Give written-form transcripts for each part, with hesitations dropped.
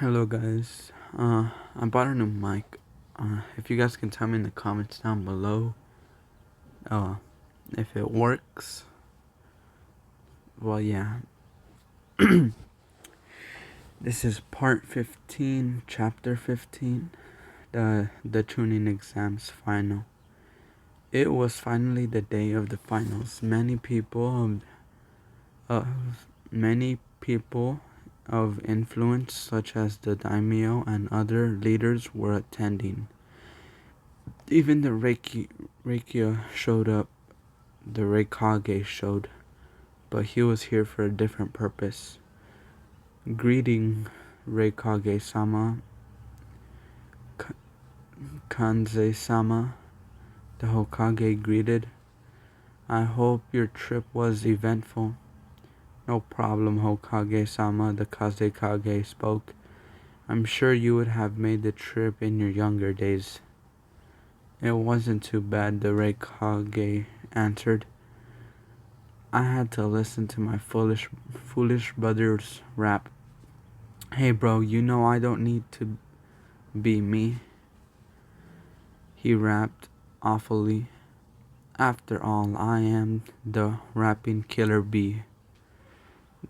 Hello guys. I bought a new mic. If you guys can tell me in the comments down below, uh, if it works. Well, yeah. This is part 15, chapter 15, the tuning exams final. It was finally the day of the finals. Uh, many people of influence, such as the daimyo and other leaders, were attending. Even the Reiki showed up. The Reikage showed, but he was here for a different purpose. Greeting, Reikage-sama, Kanze-sama, the Hokage greeted. I hope your trip was eventful. No problem, Hokage-sama, the Kazekage spoke. I'm sure you would have made the trip in your younger days. It wasn't too bad, the Reikage answered. I had to listen to my foolish brother's rap. Hey bro, you know I don't need to be me, he rapped awfully. After all, I am the rapping killer bee.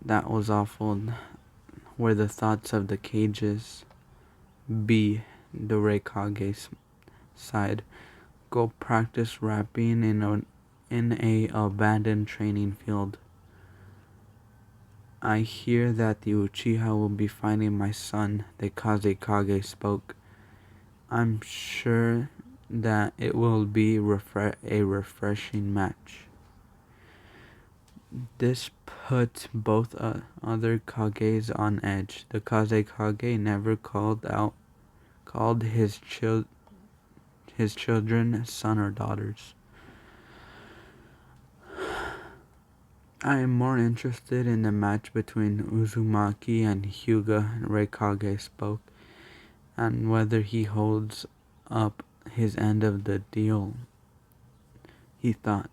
That was awful, were the thoughts of the cages. B, the Reikage sighed. Go practice rapping in a abandoned training field. I hear that the Uchiha will be finding my son, the Kazekage spoke. I'm sure that it will be a refreshing match. This put both other Kages on edge. The Kazekage never called his children son or daughters. I am more interested in the match between Uzumaki and Hyuga, Reikage spoke, and whether he holds up his end of the deal. He thought,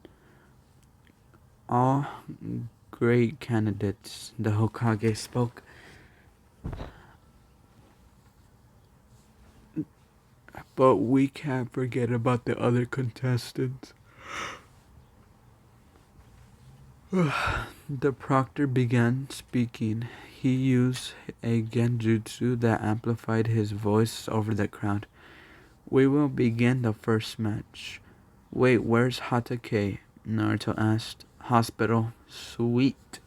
all great candidates, the Hokage spoke. But we can't forget about the other contestants. The proctor began speaking. He used a genjutsu that amplified his voice over the crowd. We will begin the first match. Wait, where's Hatake? Naruto asked. Hospital. Sweet,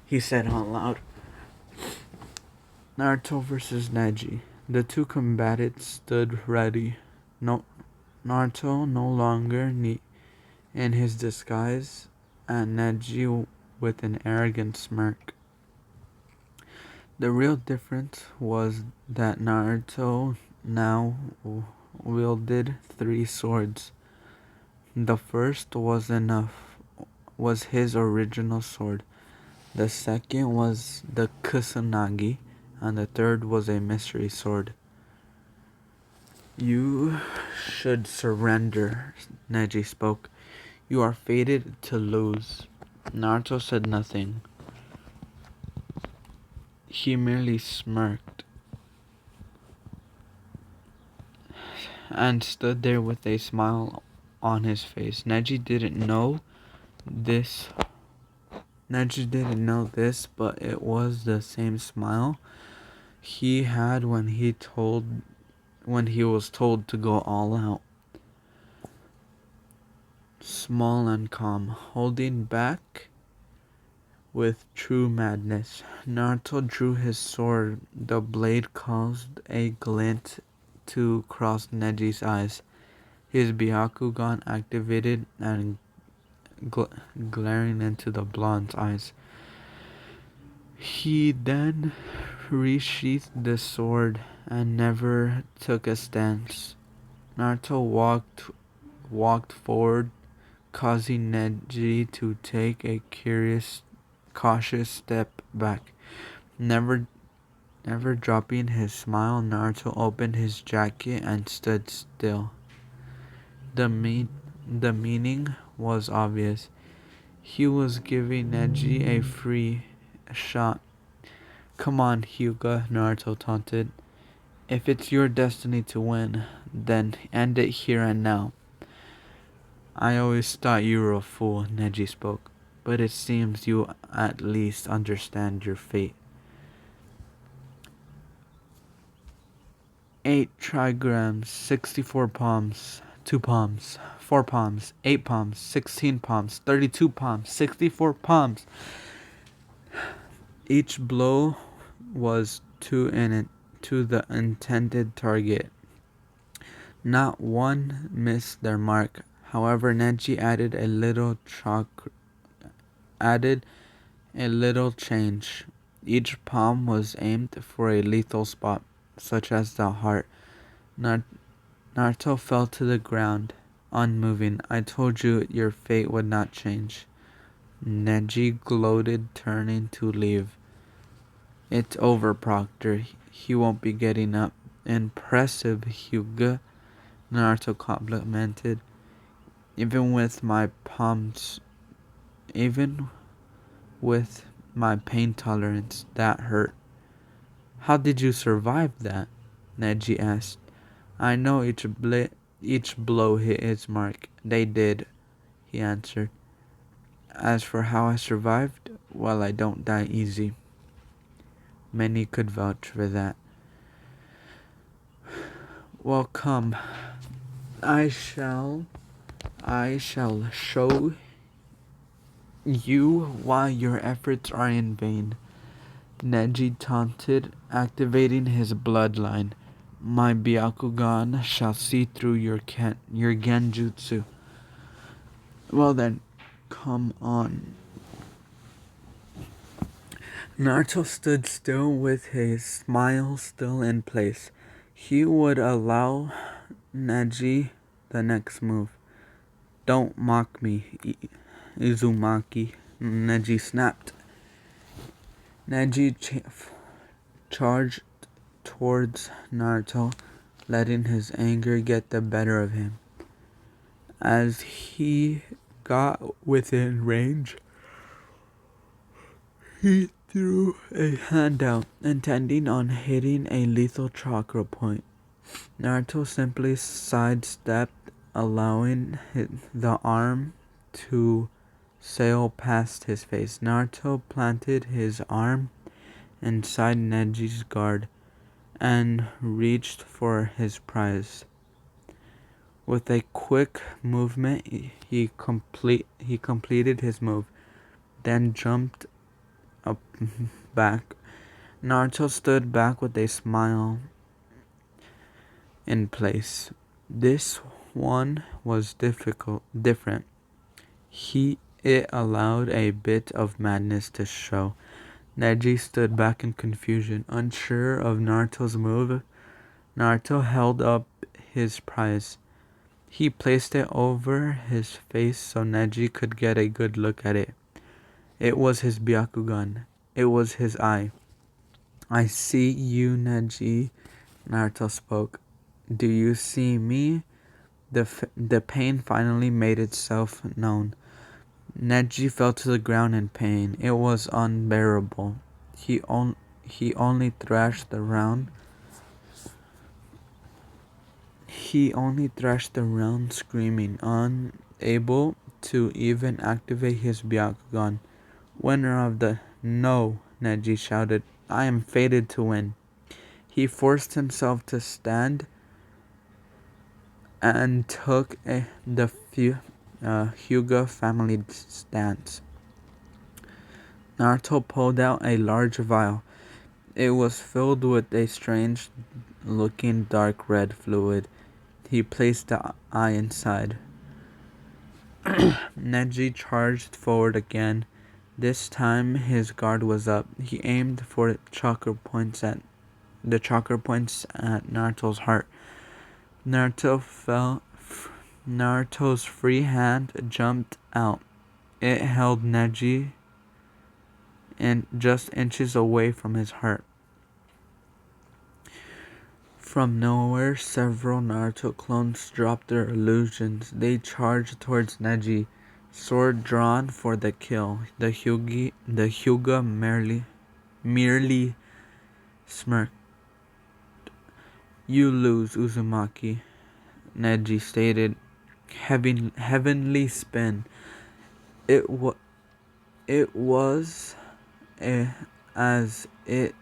he said out loud. Naruto versus Neji. The two combatants stood ready. No, Naruto no longer in his disguise, and Neji with an arrogant smirk. The real difference was that Naruto now wielded 3 swords. The first was his original sword. The second was the kusanagi, and the third was a mystery sword. You should surrender, Neji spoke. You are fated to lose. Naruto said nothing. He merely smirked and stood there with a smile on his face. Neji didn't know this, but it was the same smile he had when he was told to go all out. Small and calm, holding back with true madness. Naruto drew his sword. The blade caused a glint to cross Neji's eyes. His Byakugan activated and glaring into the blonde's eyes. He then resheathed the sword and never took a stance. Naruto walked forward, causing Neji to take a cautious step back. Never dropping his smile, Naruto opened his jacket and stood still. The meaning was obvious. He was giving Neji a free shot. Come on, Hyuga, Naruto taunted. If it's your destiny to win, then end it here and now. I always thought you were a fool, Neji spoke, but it seems you at least understand your fate. 8 trigrams, 64 palms, 2 palms, 4 palms, 8 palms, 16 palms, 32 palms, 64 palms. Each blow was to the intended target. Not one missed their mark. However, Neji added a little change. Each palm was aimed for a lethal spot, such as the heart. Naruto fell to the ground, unmoving. I told you your fate would not change. Neji gloated, turning to leave. It's over, Proctor. He won't be getting up. Impressive, Hyuga, Naruto complimented. Even with my pain tolerance, that hurt. How did you survive that? Neji asked. I know each blow hit its mark. They did, he answered. As for how I survived, well, I don't die easy. Many could vouch for that. Well, come. I shall show you why your efforts are in vain. Neji taunted, activating his bloodline. My Byakugan shall see through your genjutsu. Well then, come on. Naruto stood still with his smile still in place. He would allow Neji the next move. Don't mock me, Uzumaki, Neji snapped. Neji charged towards Naruto, letting his anger get the better of him. As he got within range, he threw a hand out, intending on hitting a lethal chakra point. Naruto simply sidestepped, allowing the arm to sail past his face. Naruto planted his arm inside Neji's guard and reached for his prize. With a quick movement, he completed his move, then jumped up back. Naruto stood back with a smile in place. This one was different. It allowed a bit of madness to show. Neji stood back in confusion, unsure of Naruto's move. Naruto held up his prize. He placed it over his face so Neji could get a good look at it. It was his Byakugan. It was his eye. I see you, Neji, Naruto spoke. Do you see me? The pain finally made itself known. Neji fell to the ground in pain. It was unbearable. He only thrashed around. Screaming, unable to even activate his Byakugan. Winner of the... No, Neji shouted. I am fated to win. He forced himself to stand and took the Hyuga family stance. Naruto pulled out a large vial. It was filled with a strange-looking dark red fluid. He placed the eye inside. Neji charged forward again. This time his guard was up. He aimed for the chakra points at Naruto's heart. Naruto's free hand jumped out. It held Neji just inches away from his heart. From nowhere, several Naruto clones dropped their illusions. They charged towards Neji, sword drawn for the kill. The Hyuga merely smirked. You lose, Uzumaki, Neji stated. Heavenly spin. It wa- it was a, as it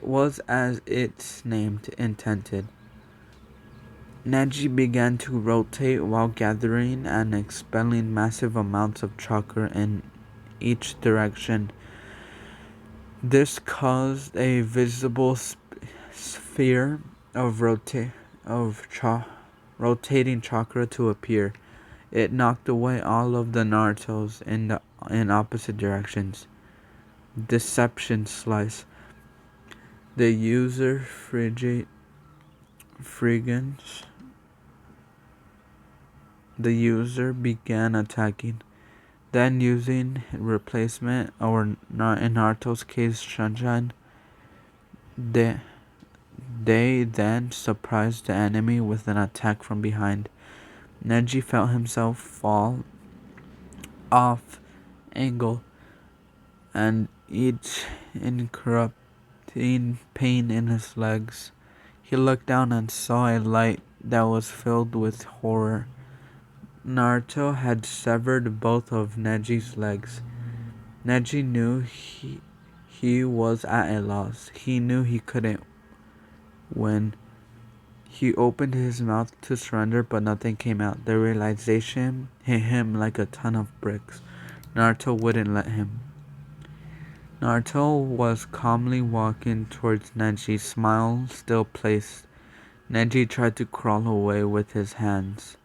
was as its name intended. Neji began to rotate while gathering and expelling massive amounts of chakra in each direction. This caused a visible sphere of rotating chakra to appear. It knocked away all of the Narutos in opposite directions. Deception slice. The user began attacking. Then using replacement, or in Naruto's case, Sunshine, they then surprised the enemy with an attack from behind. Neji felt himself fall off angle, and each interrupting pain in his legs. He looked down and saw a light that was filled with horror. Naruto had severed both of Neji's legs. Neji knew he was at a loss. He knew he couldn't win. He opened his mouth to surrender, but nothing came out. The realization hit him like a ton of bricks. Naruto wouldn't let him. Naruto was calmly walking towards Neji, smile still placed. Neji tried to crawl away with his hands.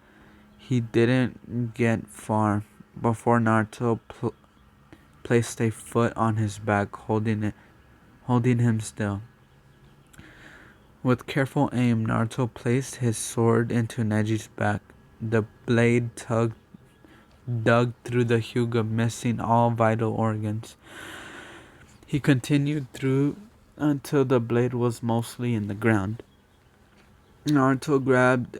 He didn't get far before Naruto placed a foot on his back, holding him still. With careful aim, Naruto placed his sword into Neji's back. The blade dug through the Hyuga, missing all vital organs. He continued through until the blade was mostly in the ground. Naruto grabbed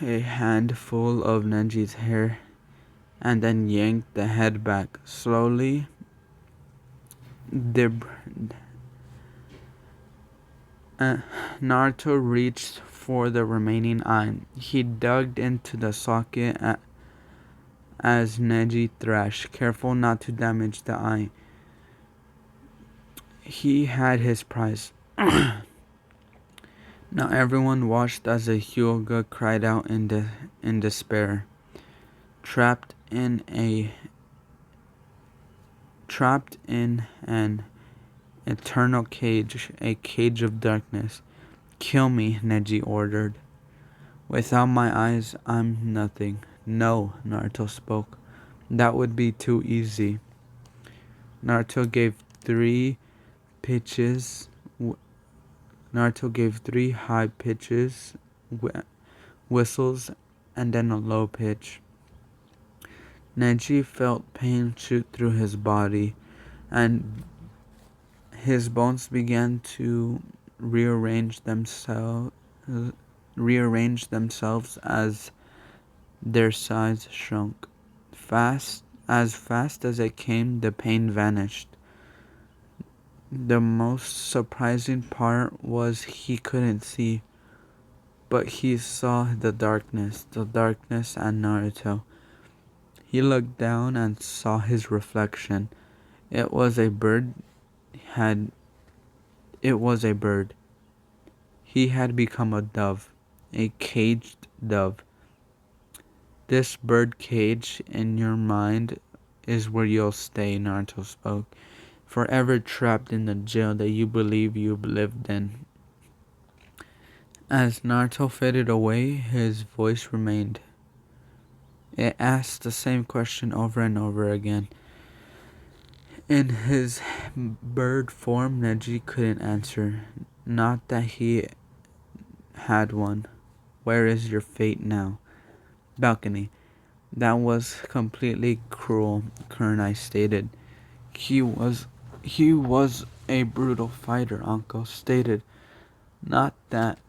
a handful of Neji's hair and then yanked the head back. Slowly, Naruto reached for the remaining eye. He dug into the socket as Neji thrashed, careful not to damage the eye. He had his prize. Now everyone watched as the Hyuga cried out in despair. Trapped in an eternal cage, a cage of darkness. Kill me, Neji ordered. Without my eyes, I'm nothing. No, Naruto spoke. That would be too easy. Naruto gave three high pitches, whistles, and then a low pitch. Neji felt pain shoot through his body, and his bones began to rearrange themselves as their size shrunk. Fast as it came, the pain vanished. The most surprising part was he couldn't see, but he saw the darkness and Naruto. He looked down and saw his reflection. It was a bird. He had become a dove, a caged dove. This bird cage in your mind is where you'll stay, Naruto spoke. Forever trapped in the jail that you believe you lived in. As Naruto faded away, his voice remained. It asked the same question over and over again. In his bird form, Neji couldn't answer. Not that he had one. Where is your fate now? Balcony. That was completely cruel, Kunoichi stated. He was a brutal fighter, Uncle stated. Not that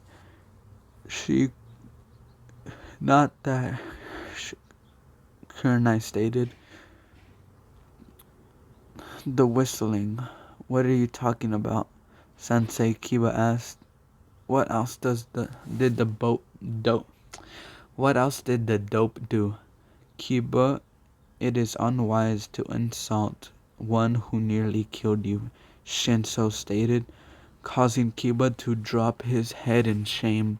Kunoichi stated. The whistling. What are you talking about? Sensei, Kiba asked. What else did the boat dope? What else did the dope do? Kiba, it is unwise to insult one who nearly killed you, Shinso stated, causing Kiba to drop his head in shame.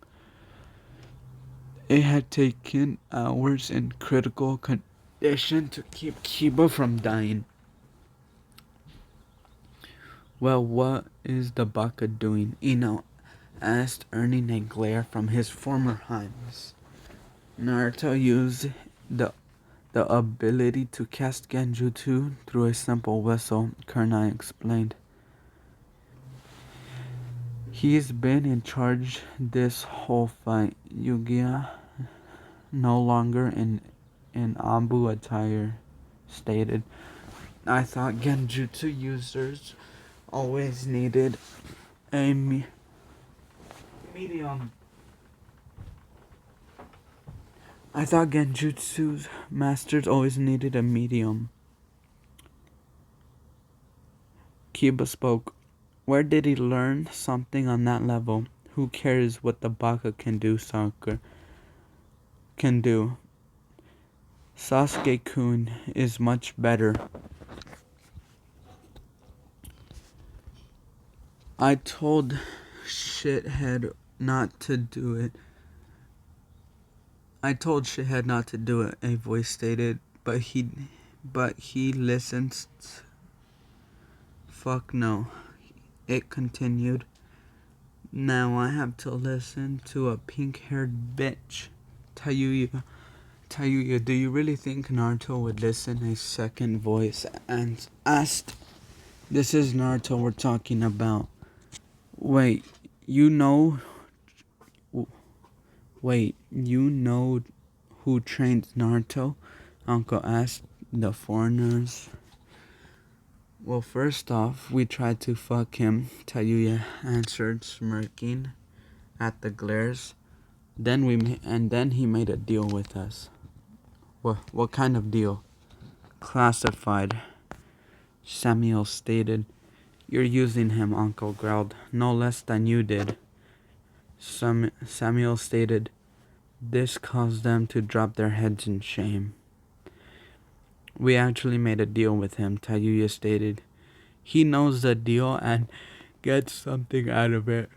It had taken hours in critical condition to keep Kiba from dying. Well, what is the Baka doing? Ino asked, earning a glare from his former highs. Naruto used the ability to cast Genjutsu through a simple whistle, Kunai explained. He's been in charge this whole fight. Yugia, no longer in Ambu attire, stated. I thought Genjutsu users always needed a medium. I thought Genjutsu's masters always needed a medium. Kiba spoke. Where did he learn something on that level? Who cares what the Baka can do, Sasuke? Can do. Sasuke-kun is much better. I told shithead not to do it. A voice stated, but he listens. Fuck no. It continued. Now I have to listen to a pink-haired bitch. Tayuya, do you really think Naruto would listen? A second voice and asked. This is Naruto we're talking about. Wait, you know who trains Naruto? Uncle asked the foreigners. Well, first off, we tried to fuck him, Tayuya answered, smirking at the glares. Then he made a deal with us. What kind of deal? Classified, Samuel stated. You're using him, Uncle growled. No less than you did. Samuel stated. This caused them to drop their heads in shame. We actually made a deal with him, Tayuya stated. He knows the deal and gets something out of it.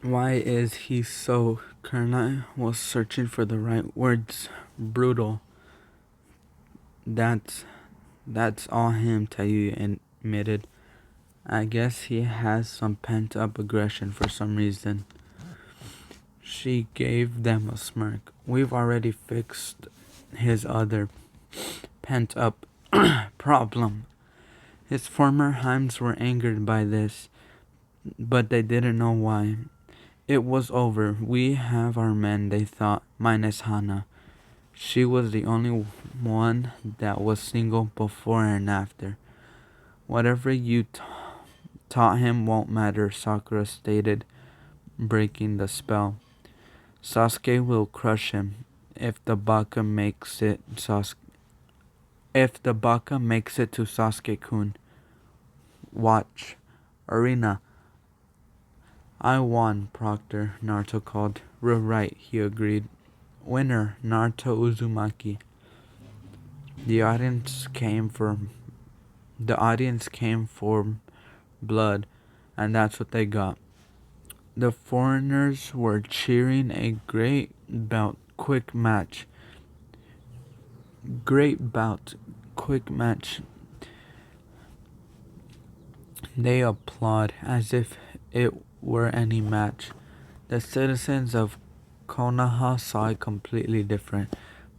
Why is he so... Kunai was searching for the right words. Brutal. That's all him, Tayuya admitted. I guess he has some pent-up aggression for some reason. She gave them a smirk. We've already fixed his other pent-up problem. His former Heims were angered by this, but they didn't know why. It was over. We have our men, they thought, minus Hana. She was the only one that was single before and after. Whatever you taught him won't matter, Sakura stated, breaking the spell. Sasuke will crush him if the Baka makes it to Sasuke-kun. Watch. Arena. I won, Proctor, Naruto called. We're right, he agreed. Winner, Naruto Uzumaki. The audience came for blood, and that's what they got. The foreigners were cheering a great bout, quick match. They applaud as if it were any match. The citizens of Konoha saw it completely different.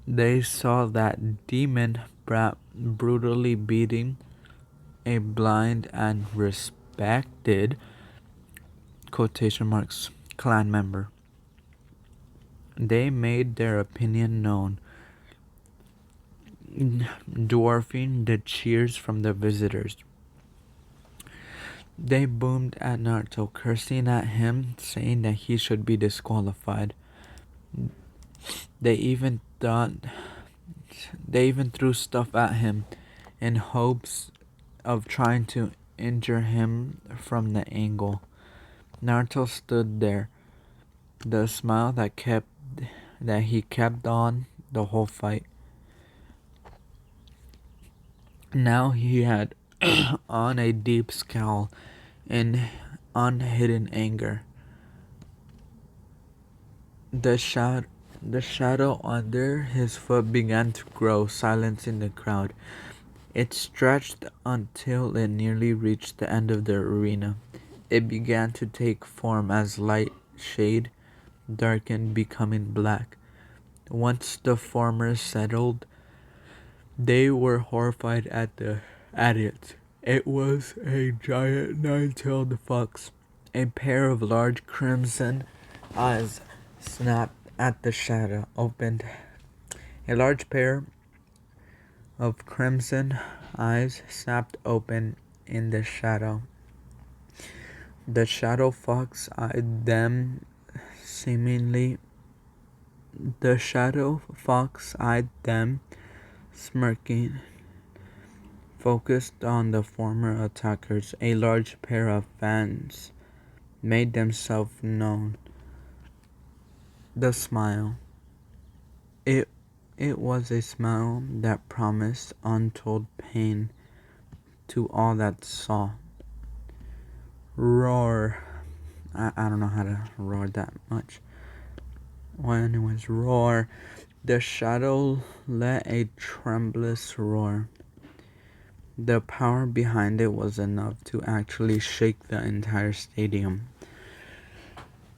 They saw that demon brat brutally beating a blind and respected quotation marks clan member. They made their opinion known, dwarfing the cheers from the visitors. They boomed at Naruto, cursing at him, saying that he should be disqualified. They even thought They even threw stuff at him in hopes of trying to injure him from the angle. Naruto stood there, the smile that he kept on the whole fight. Now he had on a deep scowl and unhidden anger. The shadow under his foot began to grow, silencing the crowd. It stretched until it nearly reached the end of the arena. It began to take form as light shade darkened, becoming black. Once the former settled, they were horrified at it. It was a giant nine-tailed fox. A pair of large crimson eyes snapped at the shadow, opened. A large pair of crimson eyes snapped open in the shadow. The shadow fox eyed them seemingly. The shadow fox eyed them, smirking, focused on the former attackers. A large pair of fangs made themselves known. The smile. It was a smile that promised untold pain to all that saw. Roar. I don't know how to roar that much. Well, anyways, roar. The shadow let a tremulous roar. The power behind it was enough to actually shake the entire stadium.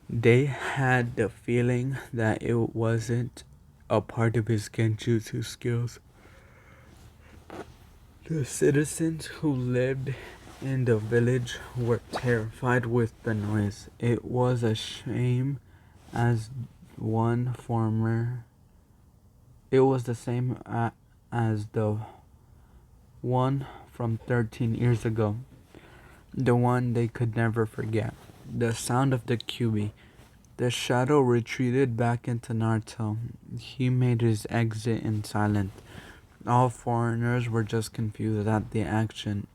They had the feeling that it wasn't a part of his genjutsu skills. The citizens who lived in the village were terrified with the noise. It was a shame as one former. It was the same as the one from 13 years ago. The one they could never forget. The sound of the QB. The shadow retreated back into Naruto. He made his exit in silence. All foreigners were just confused at the action,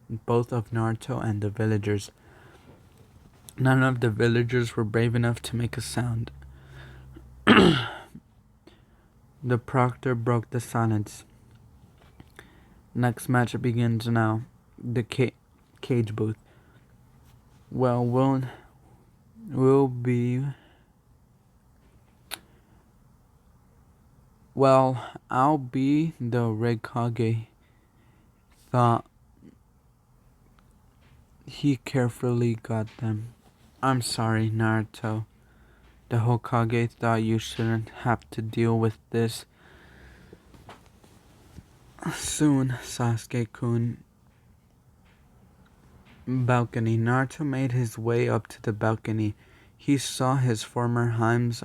both of Naruto and the villagers. None of the villagers were brave enough to make a sound. The proctor broke the silence. Next match begins now. The cage booth. Well, will be. Well, I'll be the Red Kage. Thought he carefully got them. I'm sorry, Naruto. The Hokage thought you shouldn't have to deal with this. Soon, Sasuke-kun. Balcony. Naruto made his way up to the balcony. He saw his former Heims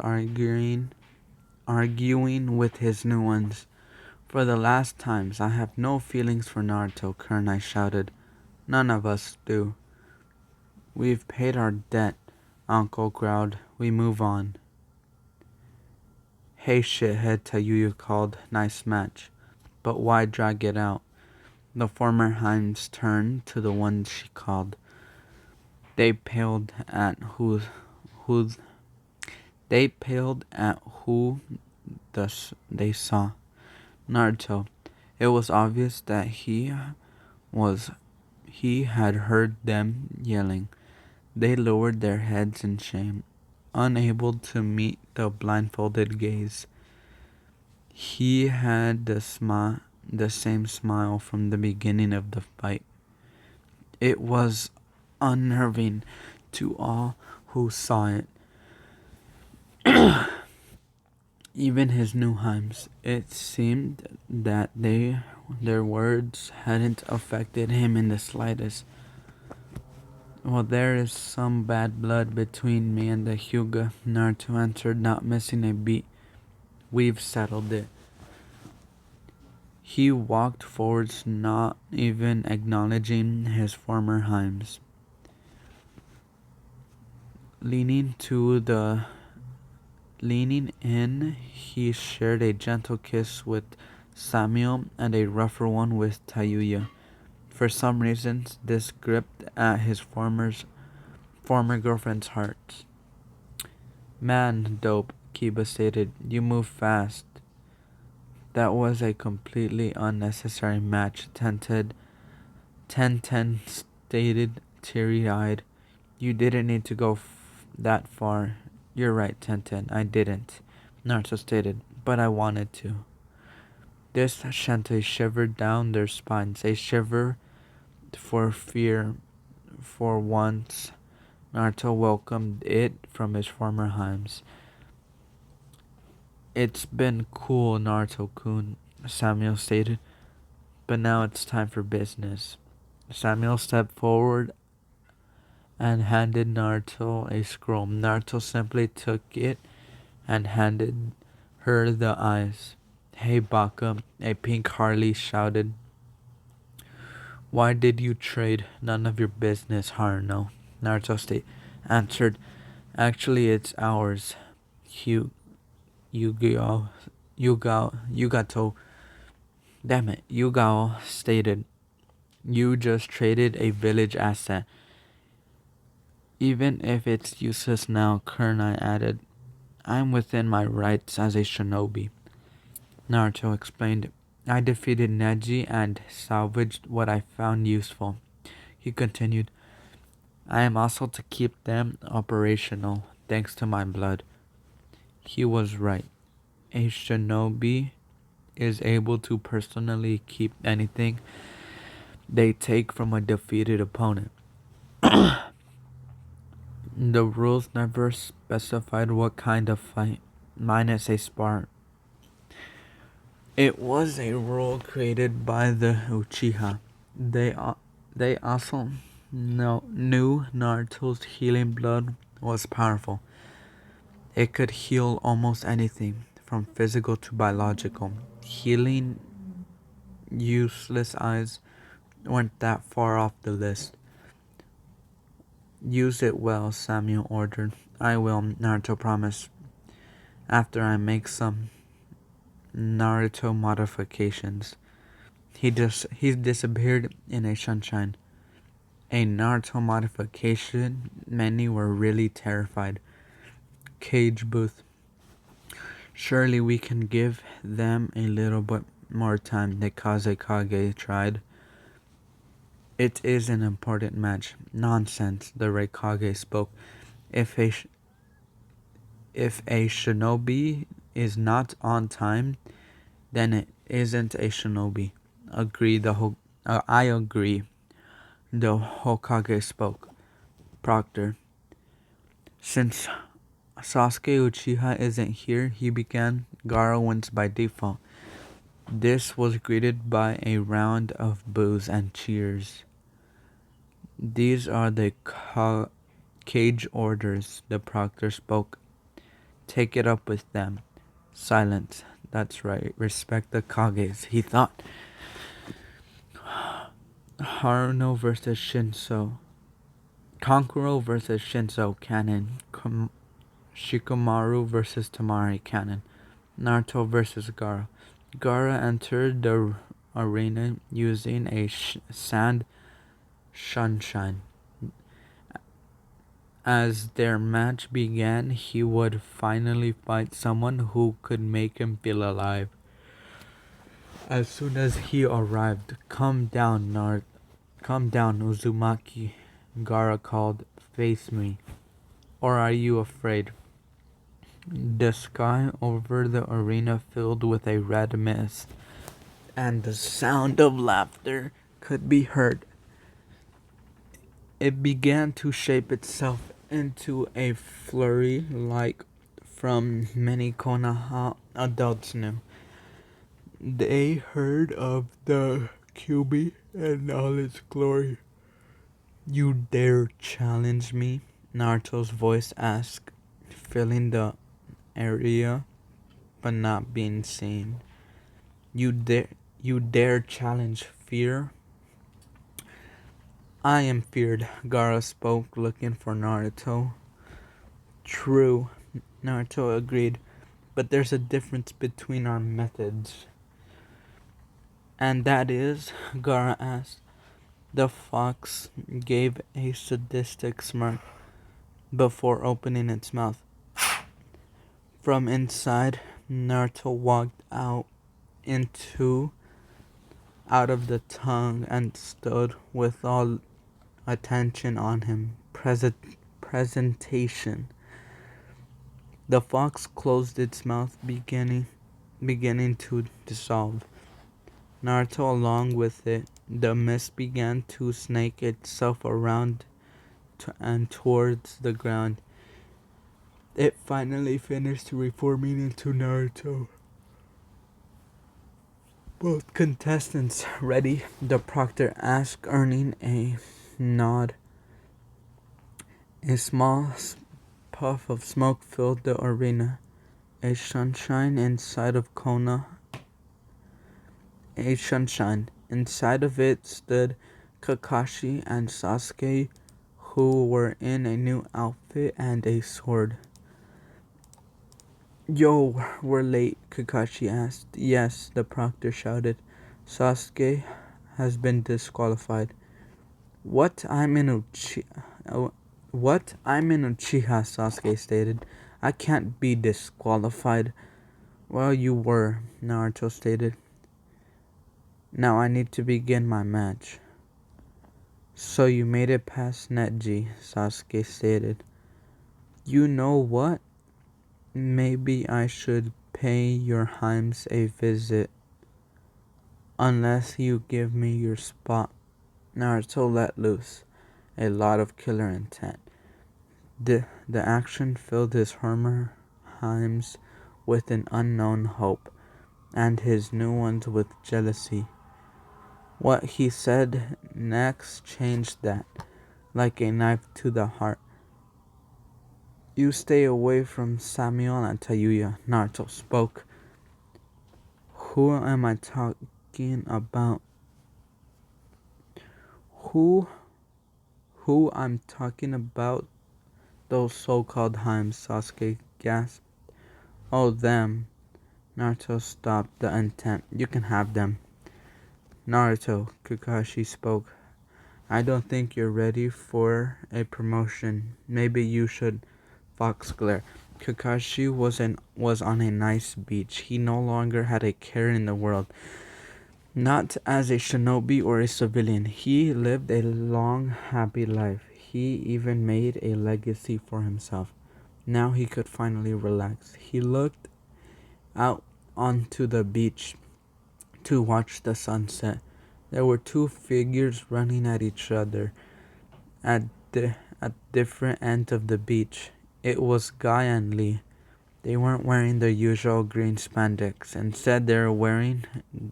arguing with his new ones. For the last times, I have no feelings for Naruto, Kunoichi shouted. None of us do. We've paid our debt, Uncle growled. We move on. Hey shithead, Tayuya called. Nice match. But why drag it out? The former Heims turned to the one she called. They paled at who they saw. Naruto. It was obvious that he had heard them yelling. They lowered their heads in shame, unable to meet the blindfolded gaze. He had the same smile from the beginning of the fight. It was unnerving to all who saw it. Even his new Heims. It seemed that their words hadn't affected him in the slightest. Well, there is some bad blood between me and the Hyuga, Naruto answered, not missing a beat. We've settled it. He walked forwards, not even acknowledging his former Heims. Leaning Leaning in, he shared a gentle kiss with Samuel and a rougher one with Tayuya. For some reason, this gripped at his former girlfriend's heart. Man, dope, Kiba stated. You move fast. That was a completely unnecessary match, Ten stated, teary-eyed. You didn't need to go that far. You're right, Ten. I didn't, Naruto stated, but I wanted to. This sent a shiver down their spines, a shiver for fear. For once, Naruto welcomed it from his former himes. It's been cool, Naruto-kun, Samuel stated, but now it's time for business. Samuel stepped forward and handed Naruto a scroll. Naruto simply took it and handed her the eyes. Hey, Baka, a pink Harley shouted. Why did you trade? None of your business, Haruno, Naruto answered. Actually, it's ours. Yugato. Damn it, Yugao stated. You just traded a village asset. Even if it's useless now, Kurenai added. I'm within my rights as a shinobi. Naruto explained. I defeated Neji and salvaged what I found useful. He continued. I am also to keep them operational, thanks to my blood. He was right. A shinobi is able to personally keep anything they take from a defeated opponent. The rules never specified what kind of fight, minus a spar. It was a rule created by the Uchiha. They also knew Naruto's healing blood was powerful. It could heal almost anything, from physical to biological. Healing useless eyes weren't that far off the list. Use it well, Samuel ordered. I will, Naruto promised. After I make some Naruto modifications. He disappeared in a sunshine. A Naruto modification, many were really terrified. Cage booth. Surely we can give them a little bit more time, the Kazekage tried. It is an important match. Nonsense, the Raikage spoke. If a shinobi is not on time, then it isn't a shinobi. I agree. The Hokage spoke. Proctor. Since Sasuke Uchiha isn't here, he began. Gaara wins by default. This was greeted by a round of boos and cheers. These are the cage orders, the proctor spoke. Take it up with them. Silence. That's right. Respect the Kages, he thought. Haruno versus Shinso. Kankuro versus Shinso, canon. Shikamaru versus Tamari, canon. Naruto versus Gaara. Gaara entered the arena using a sand sunshine. As their match began, he would finally fight someone who could make him feel alive. As soon as he arrived, come down, Uzumaki, Gaara called. Face me. Or are you afraid? The sky over the arena filled with a red mist, and the sound of laughter could be heard. It began to shape itself into a flurry like from many Konoha adults knew. They heard of the Kyuubi and all its glory. You dare challenge me? Naruto's voice asked, filling the area but not being seen. You dare challenge fear? I am feared, Gaara spoke, looking for Naruto. True, Naruto agreed, but there's a difference between our methods. And that is, Gaara asked. The fox gave a sadistic smirk before opening its mouth. From inside, Naruto walked into out of the tongue and stood with all attention on him. Presentation. The fox closed its mouth, beginning to dissolve. Naruto along with it. The mist began to snake itself around and towards the ground. It finally finished reforming into Naruto. Both contestants ready? The proctor asked, earning a nod. A small puff of smoke filled the arena. A sunshine inside of Kona. A sunshine. Inside of it stood Kakashi and Sasuke, who were in a new outfit and a sword. Yo, we're late, Kakashi asked. Yes, the proctor shouted. Sasuke has been disqualified. What? I'm in Uchiha, Sasuke stated. I can't be disqualified. Well, you were, Naruto stated. Now I need to begin my match. So you made it past Neji, Sasuke stated. You know what? Maybe I should pay your Heims a visit. Unless you give me your spot. Naruto let loose a lot of killer intent. The action filled his Hermer Heims with an unknown hope, and his new ones with jealousy. What he said next changed that, like a knife to the heart. You stay away from Samuel and Tayuya, Naruto spoke. Who am I talking about? Who I'm talking about? Those so-called Heims, Sasuke gasped. Oh, them. Naruto stopped the intent. You can have them. Naruto, Kakashi spoke. I don't think you're ready for a promotion. Maybe you should. Fox glare. Kakashi was on a nice beach. He no longer had a care in the world. Not as a shinobi or a civilian. He lived a long, happy life. He even made a legacy for himself. Now he could finally relax. He looked out onto the beach to watch the sunset. There were two figures running at each other at different ends of the beach. It was Guy and Lee. They weren't wearing their usual green spandex. Instead, they were wearing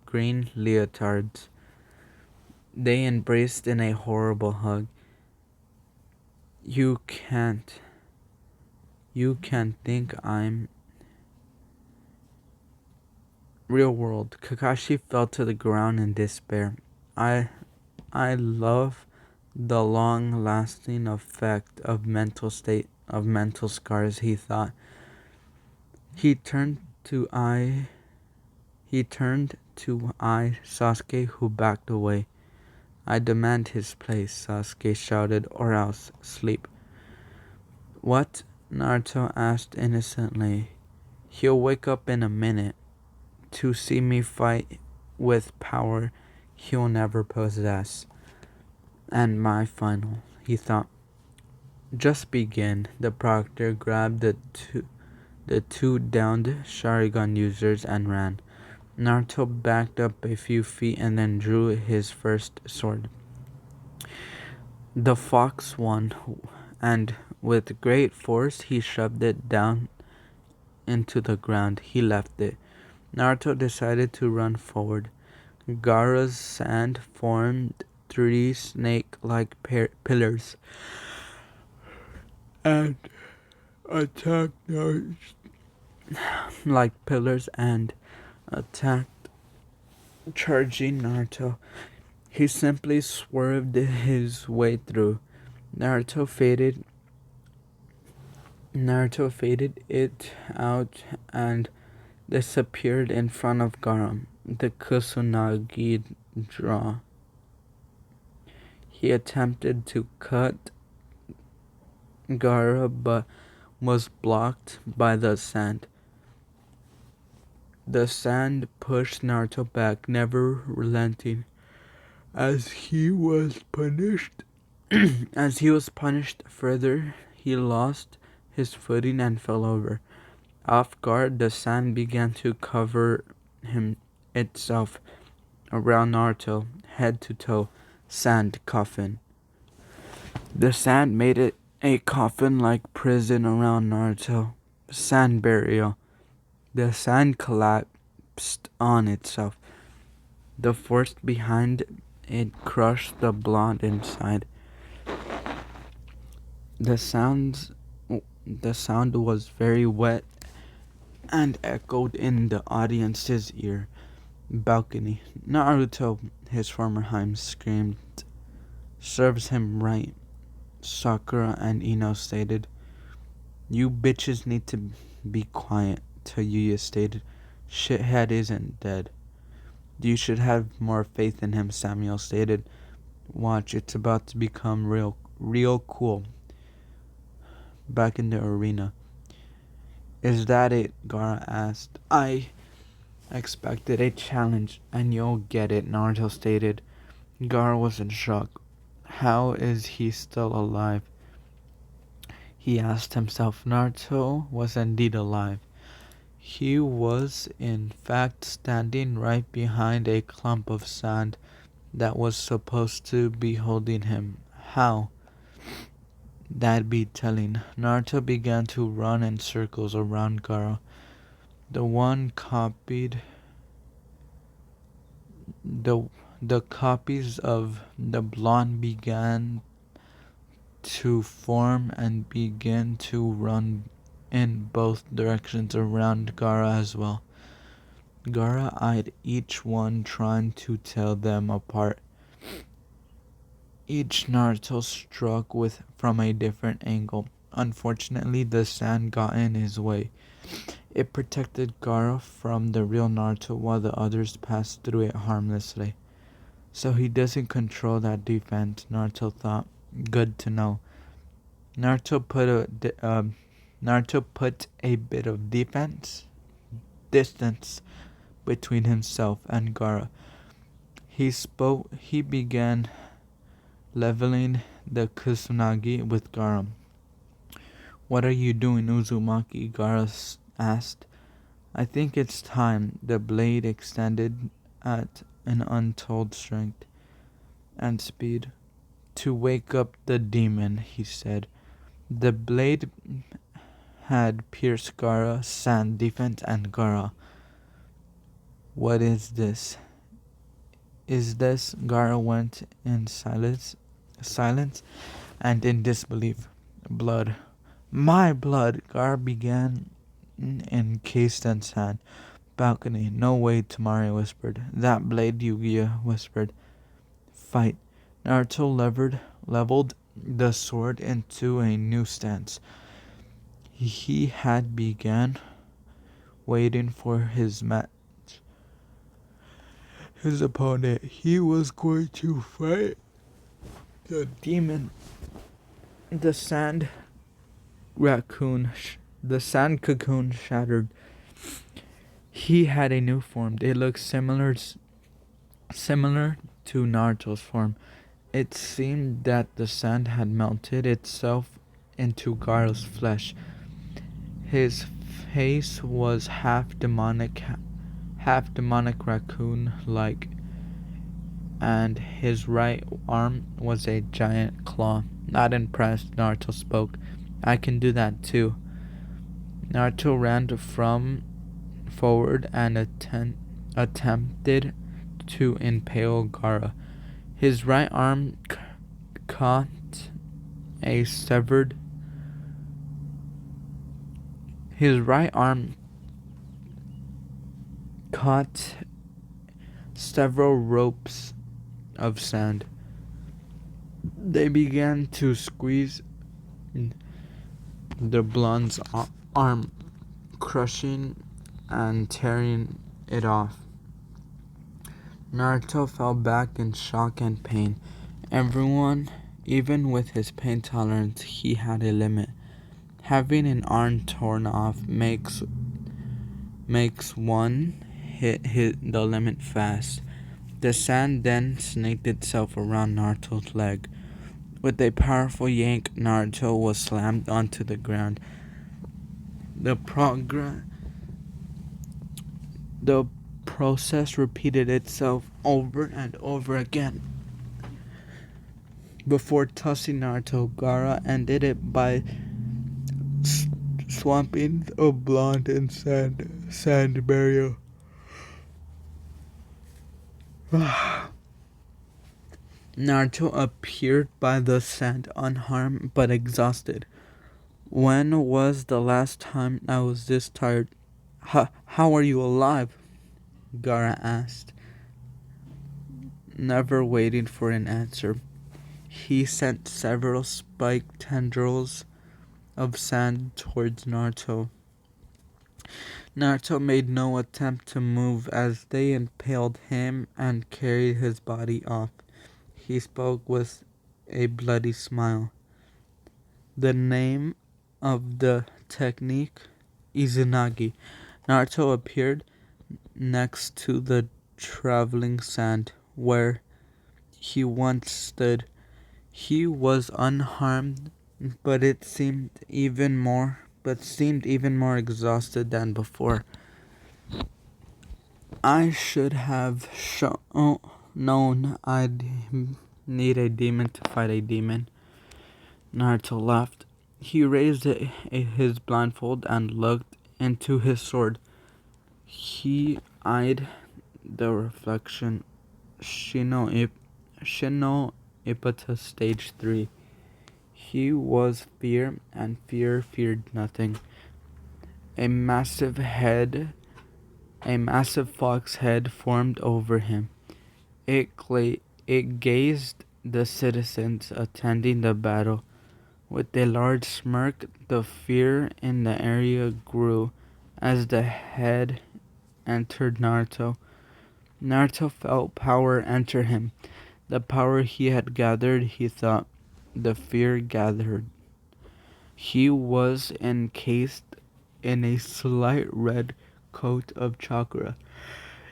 green leotards. They embraced in a horrible hug. You can't think I'm real world. Kakashi fell to the ground in despair. I love the long-lasting effect of mental scars, he thought. He turned to eye Sasuke, who backed away. I demand his place, Sasuke shouted, or else sleep. What? Naruto asked innocently. He'll wake up in a minute. To see me fight with power he'll never possess. And my final, he thought. Just begin. The proctor grabbed the two downed Sharingan users and ran. Naruto backed up a few feet and then drew his first sword. The fox won, and with great force he shoved it down into the ground. He left it. Naruto decided to run forward. Gaara's sand formed three snake-like pillars and attacked charging Naruto. He simply swerved his way through. Naruto faded Naruto faded it out and disappeared in front of Garam. The Kusunagi draw. He attempted to cut Gaara but was blocked by the sand. The sand pushed Naruto back, never relenting. As he was punished further, he lost his footing and fell over. Off guard, the sand began to cover itself around Naruto, head to toe. Sand coffin. The sand made it a coffin-like prison around Naruto. Sand burial. The sand collapsed on itself. The force behind it crushed the blood inside. The sound was very wet and echoed in the audience's ear. Balcony. Naruto, his former Heim, screamed. Serves him right, Sakura and Ino stated. You bitches need to be quiet, Yuya stated. Shithead isn't dead. You should have more faith in him, Samuel stated. Watch, it's about to become real cool. Back in the arena. Is that it? Gaara asked. I expected a challenge, and you'll get it, Naruto stated. Gaara was in shock. How is he still alive? He asked himself. Naruto was indeed alive. He was, in fact, standing right behind a clump of sand that was supposed to be holding him. How? That'd be telling. Naruto began to run in circles around Gaara. The copies of the blonde began to form and begin to run in both directions around Gaara as well. Gaara eyed each one, trying to tell them apart. Each Naruto struck with from a different angle. Unfortunately, the sand got in his way. It protected Gaara from the real Naruto while the others passed through it harmlessly. So he doesn't control that defense, Naruto thought. Good to know. Naruto put a bit of distance between himself and Gaara. He began leveling the Kusunagi with Gaara. What are you doing, Uzumaki? Gaara asked. I think it's time. The blade extended at an untold strength and speed. To wake up the demon, he said. The blade had pierced Gaara's sand defense and Gaara. What is this? Gaara went in silence and in disbelief. Blood. My blood! Gaara began encased in sand. Balcony. No way, Tamari whispered. That blade, Yuya whispered. Fight. Naruto leveled the sword into a new stance. He had begun waiting for his match. His opponent. He was going to fight the demon. The sand cocoon shattered. He had a new form. It looked similar to Naruto's form. It seemed that the sand had melted itself into Gaara's flesh. His face was half demonic raccoon-like, and his right arm was a giant claw. Not impressed, Naruto spoke. I can do that too. Naruto ran forward and attempted to impale Gaara. His right arm caught several ropes of sand. They began to squeeze the blonde's arm, crushing and tearing it off. Naruto fell back in shock and pain. Everyone, even with his pain tolerance, he had a limit. Having an arm torn off makes one hit the limit fast. The sand then snaked itself around Naruto's leg. With a powerful yank, Naruto was slammed onto the ground. The process repeated itself over and over again. Before tossing Naruto, Gaara ended it by swamping a blonde in sand barrier. Naruto appeared by the sand unharmed but exhausted. When was the last time I was this tired? How are you alive? Gaara asked, never waiting for an answer. He sent several spiked tendrils of sand towards Naruto. Naruto made no attempt to move as they impaled him and carried his body off. He spoke with a bloody smile. The name of the technique, Izanagi. Naruto appeared next to the traveling sand where he once stood. He was unharmed, but seemed even more exhausted than before. I should have known I'd need a demon to fight a demon. Naruto laughed. He raised his blindfold and looked into his sword. He eyed the reflection. Shino Ipata Stage 3. He was fear, and fear feared nothing. A massive fox head formed over him. It gazed the citizens attending the battle. With a large smirk, the fear in the area grew as the head entered Naruto. Naruto felt power enter him. The power he had gathered, he thought. The fear gathered. He was encased in a slight red coat of chakra.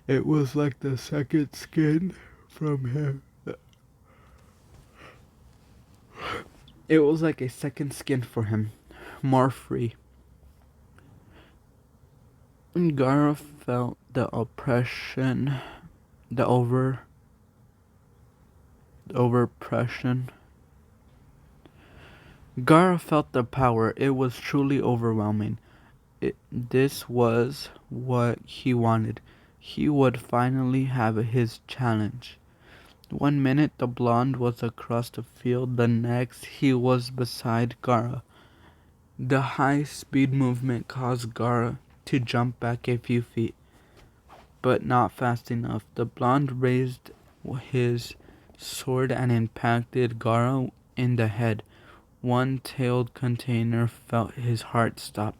It was like the second skin from him. It was like a second skin for him, more free. Gaara felt the oppression, the overpression. Gaara felt the power. It was truly overwhelming. This was what he wanted. He would finally have his challenge. 1 minute the blonde was across the field, the next he was beside Gaara. The high-speed movement caused Gaara to jump back a few feet, but not fast enough. The blonde raised his sword and impacted Gaara in the head. One-tailed container felt his heart stop.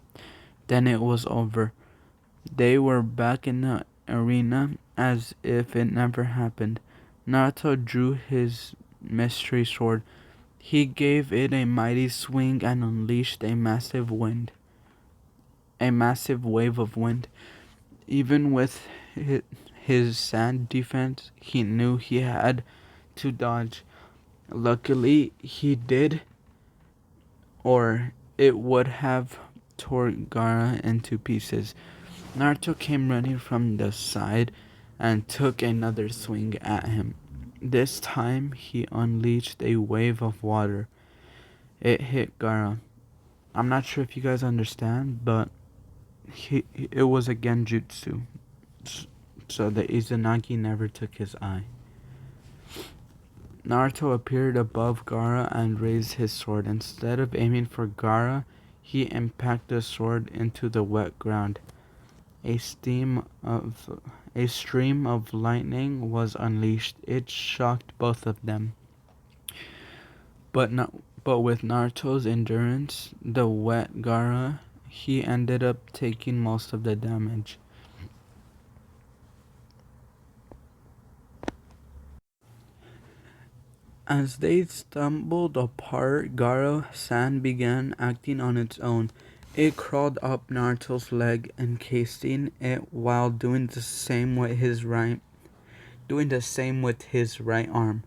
Then it was over. They were back in the arena as if it never happened. Naruto drew his mystery sword. He gave it a mighty swing and unleashed a massive wave of wind. Even with his sand defense, he knew he had to dodge. Luckily, he did, or it would have torn Gaara into pieces. Naruto came running from the side and took another swing at him. This time, he unleashed a wave of water. It hit Gaara. I'm not sure if you guys understand, but it was a genjutsu, so the Izanagi never took his eye. Naruto appeared above Gaara and raised his sword. Instead of aiming for Gaara, he impacted the sword into the wet ground. A stream of lightning was unleashed. It shocked both of them, but But with Naruto's endurance, the wet Gaara, he ended up taking most of the damage. As they stumbled apart, Gaara sand began acting on its own. It crawled up Naruto's leg, encasing it while doing the same with his right arm.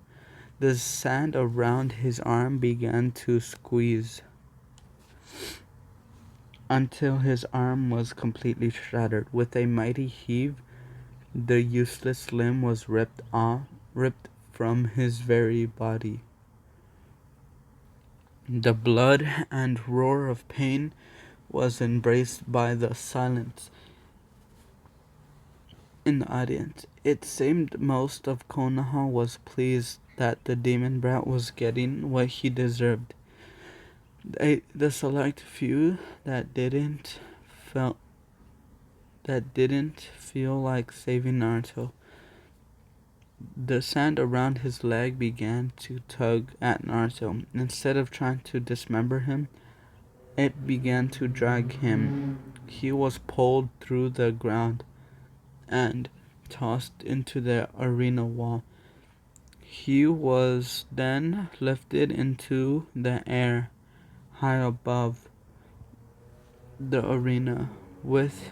The sand around his arm began to squeeze until his arm was completely shattered. With a mighty heave, the useless limb was ripped from his very body. The blood and roar of pain was embraced by the silence in the audience. It seemed most of Konoha was pleased that the demon brat was getting what he deserved. The select few felt that didn't feel like saving Naruto. The sand around his leg began to tug at Naruto. Instead of trying to dismember him, it began to drag him. He was pulled through the ground and tossed into the arena wall. He was then lifted into the air high above the arena with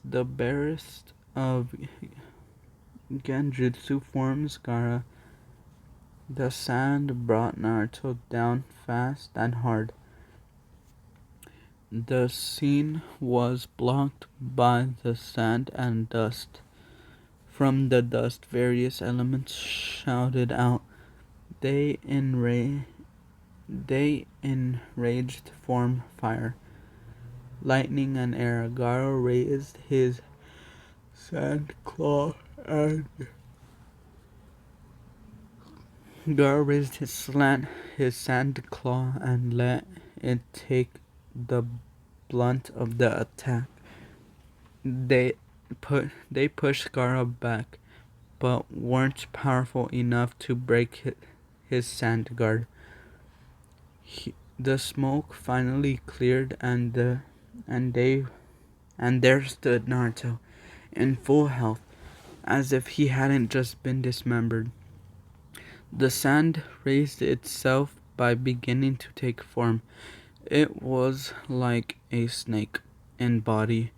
the barest of Genjutsu forms. Gaara. The sand brought Naruto down fast and hard. The scene was blocked by the sand and dust. From the dust, various elements shouted out. They enraged form fire, lightning, and air. Gaara raised his sand claw and Gar raised his sand claw and let it take the blunt of the attack. They they pushed Gaara back, but weren't powerful enough to break his sand guard. The smoke finally cleared, and they and there stood Naruto, in full health, as if he hadn't just been dismembered. The sand raised itself by beginning to take form. It was like a snake in body,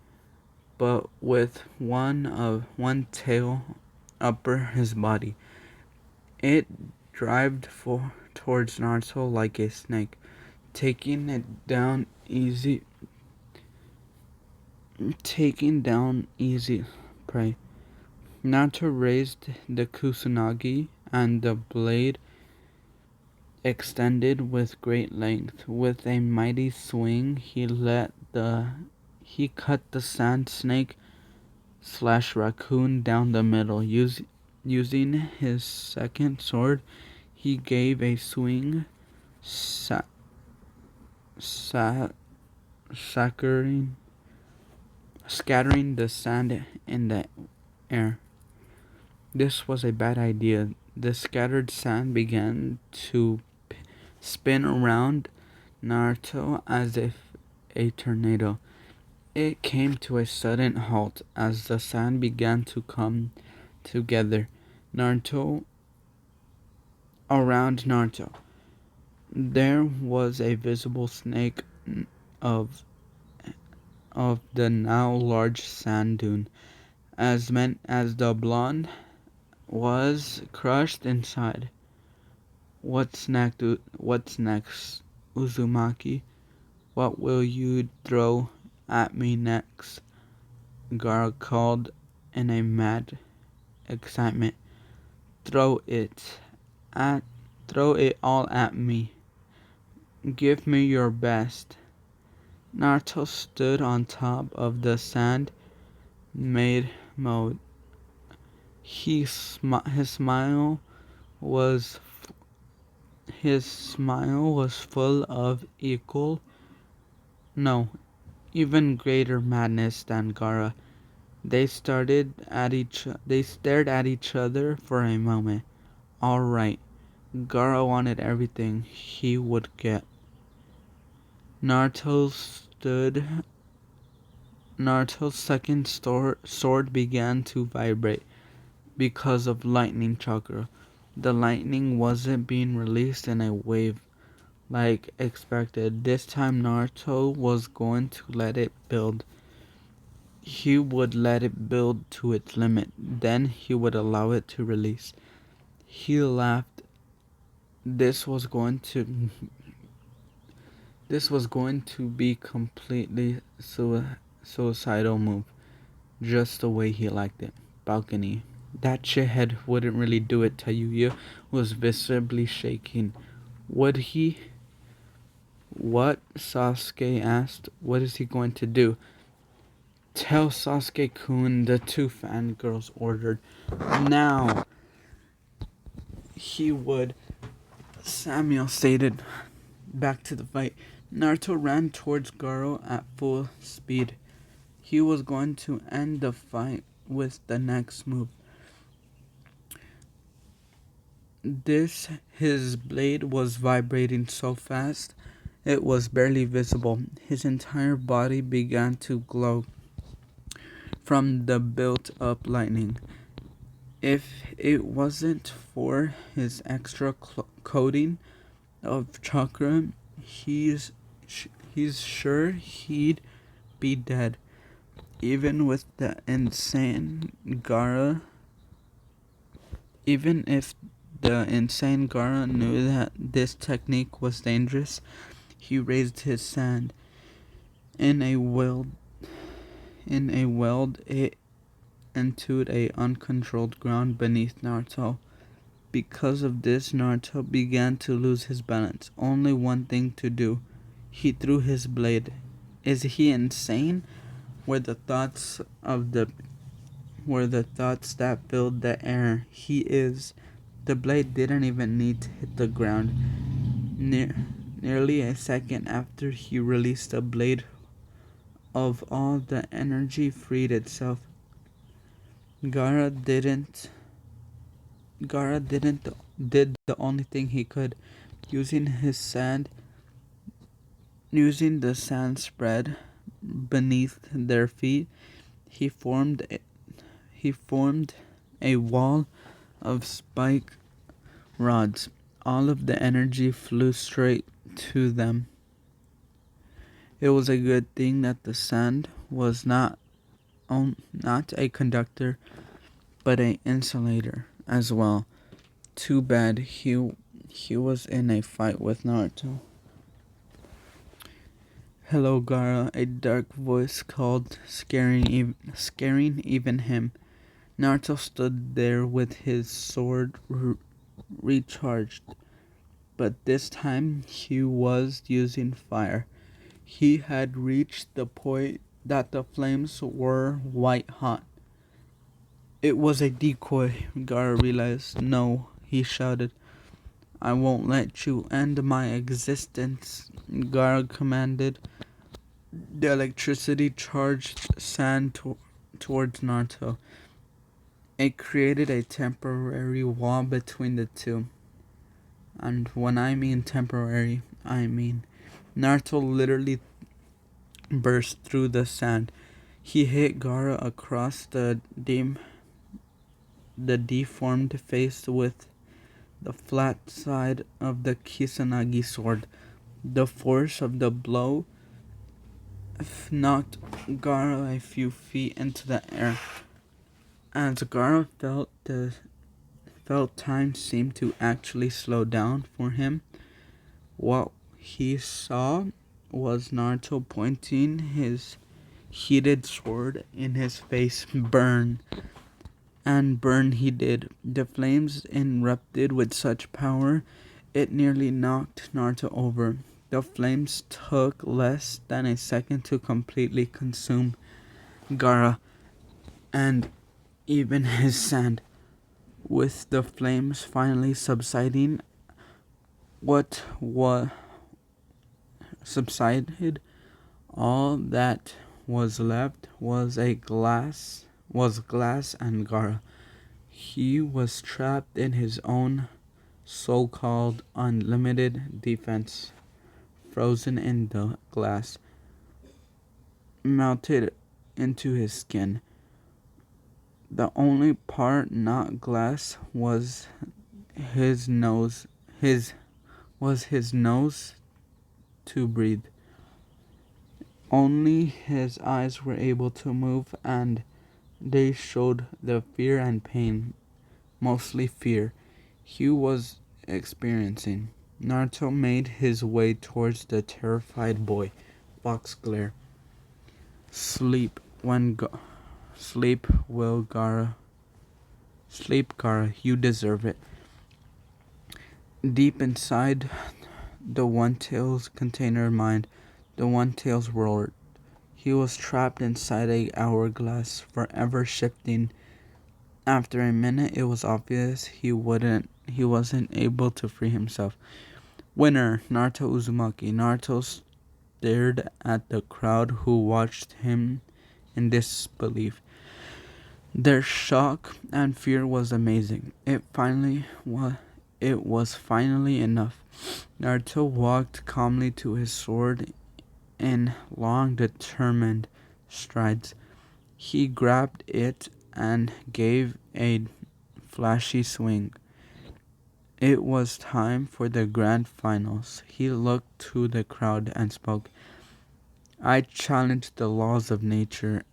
but with one tail upper his body. It towards Naruto like a snake, taking down easy prey. Naruto raised the kusanagi, and the blade extended with great length. With a mighty swing, he cut the sand snake slash raccoon down the middle. Using his second sword, he gave a swing, sa- scattering the sand in the air. This was a bad idea. The scattered sand began to spin around Naruto as if a tornado. It came to a sudden halt as the sand began to come together. Naruto Around Naruto, there was a visible snake of the now large sand dune. As the blonde was crushed inside. What's next, Uzumaki? What will you throw at me next? Gaara called in a mad excitement. Throw it at Throw it all at me. Give me your best. Naruto stood on top of the sand made mode. His smile was full of even greater madness than Gaara. They stared at each other for a moment. All right, Gaara wanted everything he would get. Naruto Naruto's second sword began to vibrate because of lightning chakra. The lightning wasn't being released in a wave like expected. This time Naruto was going to let it build. He would let it build to its limit, then he would allow it to release. He laughed. This was going to be completely suicidal move, just the way he liked it. Balcony. That shithead wouldn't really do it. Tayuya was visibly shaking. Would he? What? Sasuke asked. What is he going to do? Tell Sasuke-kun, the two fangirls ordered. Now! He would. Samuel stated. Back to the fight. Naruto ran towards Garo at full speed. He was going to end the fight with the next move. His blade was vibrating so fast, it was barely visible. His entire body began to glow from the built-up lightning. If it wasn't for his extra coating of chakra, he's sure he'd be dead. Even with the insane Gaara, even if the insane Gaara knew that this technique was dangerous, he raised his hand. In a weld, it entered a uncontrolled ground beneath Naruto. Because of this, Naruto began to lose his balance. Only one thing to do. He threw his blade. Is he insane? Were the thoughts that filled the air. He is. The blade didn't even need to hit the ground. Nearly a second after he released the blade, of all the energy freed itself. Gaara did the only thing he could, using the sand spread beneath their feet. He formed a wall of spike rods. All of the energy flew straight to them. It was a good thing that the sand was not a conductor, but an insulator as well. Too bad he was in a fight with Naruto. Hello, Gaara, a dark voice called, scaring even him. Naruto stood there with his sword recharged, but this time he was using fire. He had reached the point that the flames were white hot. It was a decoy, Gaara realized. No, he shouted. I won't let you end my existence, Gaara commanded. The electricity charged sand towards Naruto. It created a temporary wall between the two. And when I mean temporary, I mean Naruto literally burst through the sand. He hit Gaara across the deformed face with the flat side of the Kusanagi sword. The force of the blow knocked Gaara a few feet into the air. As Gaara felt time seemed to actually slow down for him, what he saw was Naruto pointing his heated sword in his face. Burn. And burn he did. The flames erupted with such power, it nearly knocked Naruto over. The flames took less than a second to completely consume Gaara and even his sand. With the flames finally subsiding, what subsided, all that was left was glass and Gaara. He was trapped in his own so-called unlimited defense, frozen in the glass, melted into his skin. The only part not glass his nose his was his nose to breathe. Only his eyes were able to move, and they showed the fear and pain, mostly fear, he was experiencing. Naruto made his way towards the terrified boy. Fox glare. Sleep sleep will Gara. Sleep, Gara, you deserve it. Deep inside the One Tails container mind, the One Tails roared. He was trapped inside a hourglass, forever shifting. After a minute, it was obvious he wasn't able to free himself. Winner, Naruto Uzumaki. Naruto stared at the crowd who watched him in disbelief. Their shock and fear was amazing. It was finally enough. Naruto walked calmly to his sword in long, determined strides. He grabbed it and gave a flashy swing. It was time for the grand finals. He looked to the crowd and spoke. I challenge the laws of nature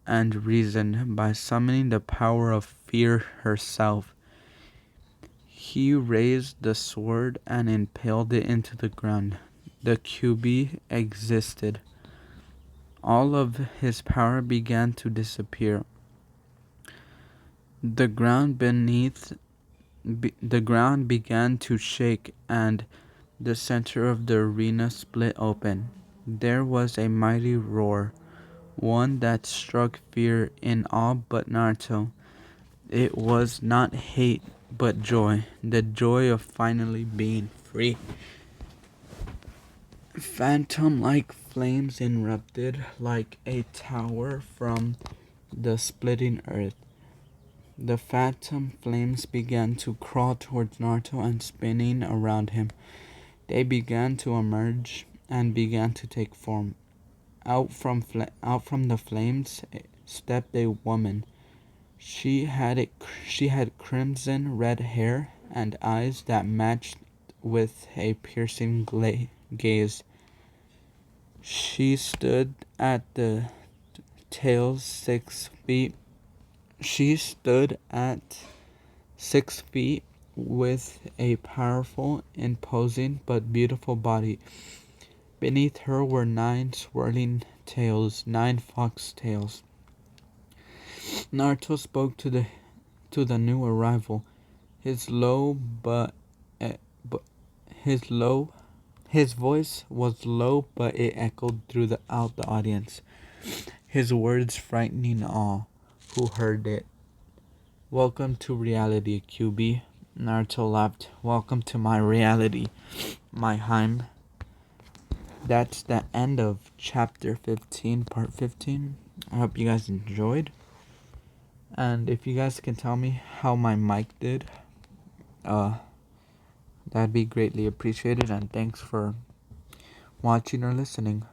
and reason by summoning the power of fear herself. He raised the sword and impaled it into the ground. The QB existed. All of his power began to disappear. The ground began to shake, and the center of the arena split open. There was a mighty roar, one that struck fear in all but Naruto. It was not hate, but joy, the joy of finally being free. Phantom-like flames erupted like a tower from the splitting earth. The phantom flames began to crawl towards Naruto and spinning around him. They began to emerge and began to take form. Out from the flames stepped a woman. She had crimson red hair and eyes that matched with a piercing gaze. She stood at the tail's 6 feet. She stood at 6 feet with a powerful, imposing, but beautiful body. Beneath her were 9 swirling tails, 9 fox tails. Naruto spoke to the new arrival. His low his voice was low, but it echoed throughout the audience. His words frightening all who heard it. Welcome to reality, QB. Naruto laughed. Welcome to my reality, my Heim. That's the end of chapter 15, part 15. I hope you guys enjoyed. And if you guys can tell me how my mic did, that'd be greatly appreciated. And thanks for watching or listening.